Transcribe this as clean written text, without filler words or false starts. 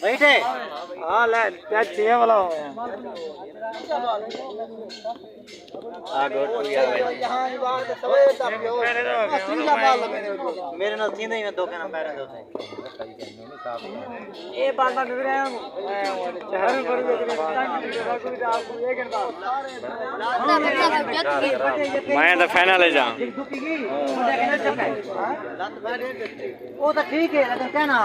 बैठे हाँ ले क्या चाहिए वाला मेरे नाल थी नहीं मैं दो के नाम पैर दो ये बात ना कर रहा हूं मैं तो फाइनल है जा वो तो ठीक है लेकिन क्या ना